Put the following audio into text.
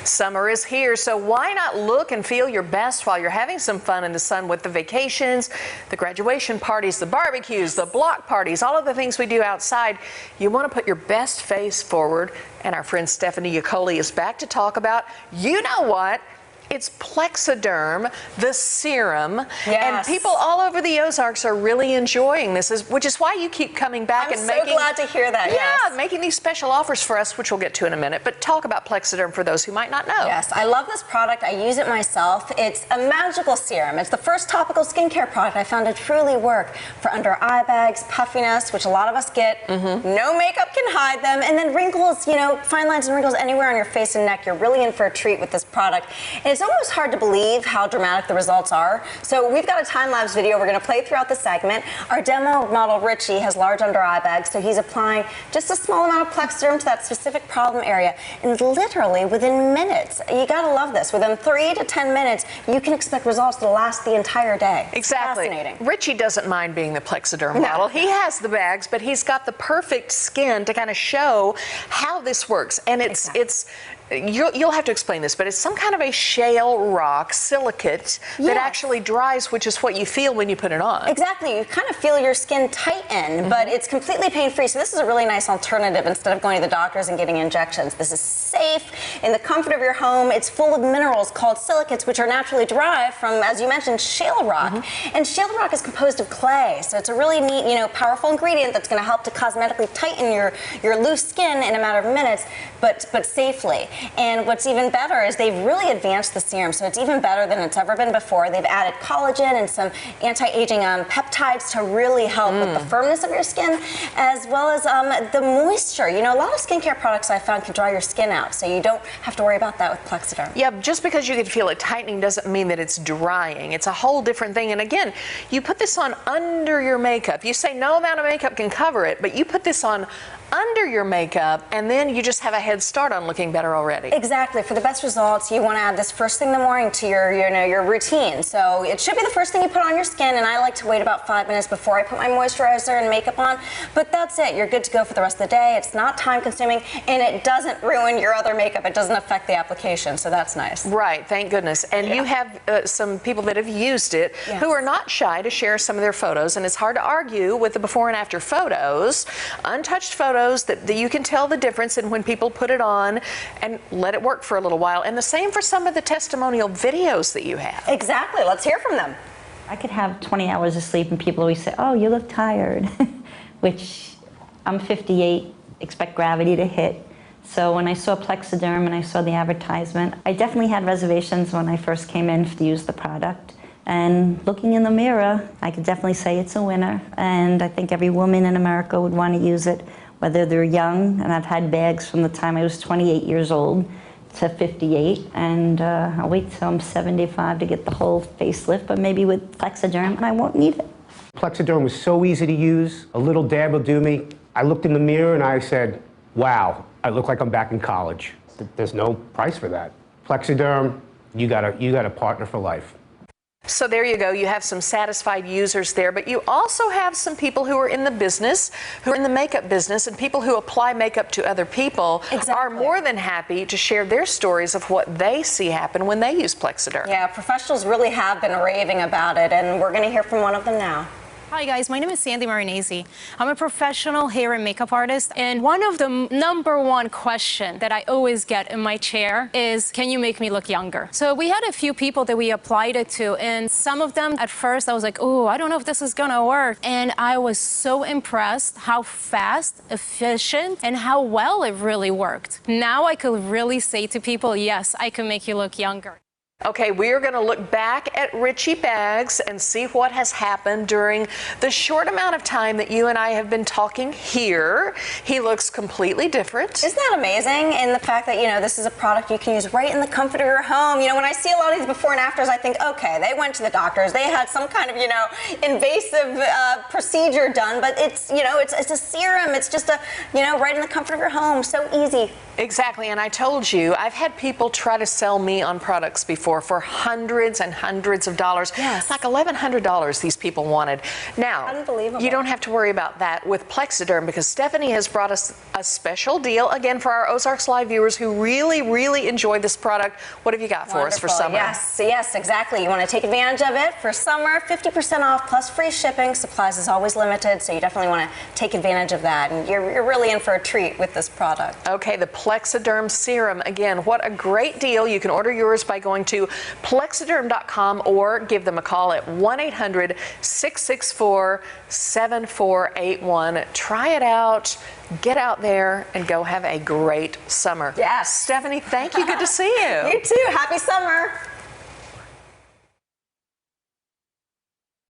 Summer is here, so why not look and feel your best while you're having some fun in the sun with the vacations, the graduation parties, the barbecues, the block parties, all of the things we do outside. You want to put your best face forward, and our friend Stephanie Yacoli is back to talk about, you know what? It's Plexaderm, the serum, and people all over the Ozarks are really enjoying this, which is why you keep coming back and making. I'm so glad to hear that. Yeah, making these special offers for us, which we'll get to in a minute. But talk about Plexaderm for those who might not know. Yes, I love this product. I use it myself. It's a magical serum. It's the first topical skincare product I found to truly work for under eye bags, puffiness, which a lot of us get. No makeup can hide them, and then wrinkles. You know, fine lines and wrinkles anywhere on your face and neck. You're really in for a treat with this product. And it's almost hard to believe how dramatic the results are. So we've got a time-lapse video we're going to play throughout the segment. Our demo model, Richie, has large under eye bags, so he's applying just a small amount of Plexaderm to that specific problem area. And literally within minutes, you got to love this, within 3 to 10 minutes, you can expect results to last the entire day. Exactly. Fascinating. Richie doesn't mind being the Plexaderm model. He has the bags, but he's got the perfect skin to kind of show how this works. And you'll have to explain this, but it's some kind of a shale rock silicate that actually dries, which is what you feel when you put it on. Exactly. You kind of feel your skin tighten, but it's completely pain-free. So this is a really nice alternative instead of going to the doctors and getting injections. This is safe in the comfort of your home. It's full of minerals called silicates, which are naturally derived from, as you mentioned, shale rock. And shale rock is composed of clay, so it's a really neat, powerful ingredient that's going to help to cosmetically tighten your loose skin in a matter of minutes, but safely. And what's even better is they've really advanced the serum, so it's even better than it's ever been before. They've added collagen and some anti-aging peptides to really help with the firmness of your skin, as well as the moisture. You know, a lot of skincare products I found can dry your skin out, so you don't have to worry about that with Plexaderm. Yeah, just because you can feel it tightening doesn't mean that it's drying. It's a whole different thing. And again, you put this on under your makeup. You say no amount of makeup can cover it, but you put this on under your makeup, and then you just have a head start on looking better already. Exactly. For the best results, you want to add this first thing in the morning to your routine. So it should be the first thing you put on your skin, and I like to wait about 5 minutes before I put my moisturizer and makeup on. But that's it. You're good to go for the rest of the day. It's not time-consuming, and it doesn't ruin your other makeup. It doesn't affect the application, so that's nice. Right. Thank goodness. And you have some people that have used it who are not shy to share some of their photos, and it's hard to argue with the before and after photos, untouched photos, that you can tell the difference in when people put it on and let it work for a little while. And the same for some of the testimonial videos that you have. Exactly. Let's hear from them. I could have 20 hours of sleep and people always say, oh, you look tired, which I'm 58, expect gravity to hit. So when I saw Plexaderm and I saw the advertisement, I definitely had reservations when I first came in to use the product. And looking in the mirror, I could definitely say it's a winner. And I think every woman in America would want to use it, whether they're young, and I've had bags from the time I was 28 years old to 58, and I'll wait till I'm 75 to get the whole facelift, but maybe with Plexaderm, I won't need it. Plexaderm was so easy to use. A little dab will do me. I looked in the mirror and I said, wow, I look like I'm back in college. There's no price for that. Plexaderm, you got a partner for life. So there you go. You have some satisfied users there, but you also have some people who are in the business, who are in the makeup business, and people who apply makeup to other people are more than happy to share their stories of what they see happen when they use Plexaderm. Yeah, professionals really have been raving about it, and we're going to hear from one of them now. Hi guys, my name is Sandy Marinese. I'm a professional hair and makeup artist, and one of the #1 question that I always get in my chair is, can you make me look younger? So we had a few people that we applied it to, and some of them at first I was like, oh, I don't know if this is gonna work. And I was so impressed how fast, efficient, and how well it really worked. Now I could really say to people, yes, I can make you look younger. Okay, we are going to look back at Richie Bags and see what has happened during the short amount of time that you and I have been talking here. He looks completely different. Isn't that amazing? And the fact that, this is a product you can use right in the comfort of your home. When I see a lot of these before and afters, I think, okay, they went to the doctors. They had some kind of, invasive procedure done, but it's a serum. It's just right in the comfort of your home. So easy. Exactly, and I told you, I've had people try to sell me on products before for hundreds and hundreds of dollars. Yes. Like $1,100 these people wanted. Now, Unbelievable. you don't have to worry about that with Plexaderm because Stephanie has brought us a special deal, again, for our Ozarks Live viewers who really, really enjoy this product. What have you got for us for summer? Yes, exactly. You want to take advantage of it for summer, 50% off plus free shipping. Supplies is always limited, so you definitely want to take advantage of that. And you're really in for a treat with this product. Okay, the Plexaderm Serum. Again, what a great deal. You can order yours by going to plexaderm.com or give them a call at 1-800-664-7481. Try it out. Get out there and go have a great summer. Yes. Stephanie, thank you. Good to see you. You too. Happy summer.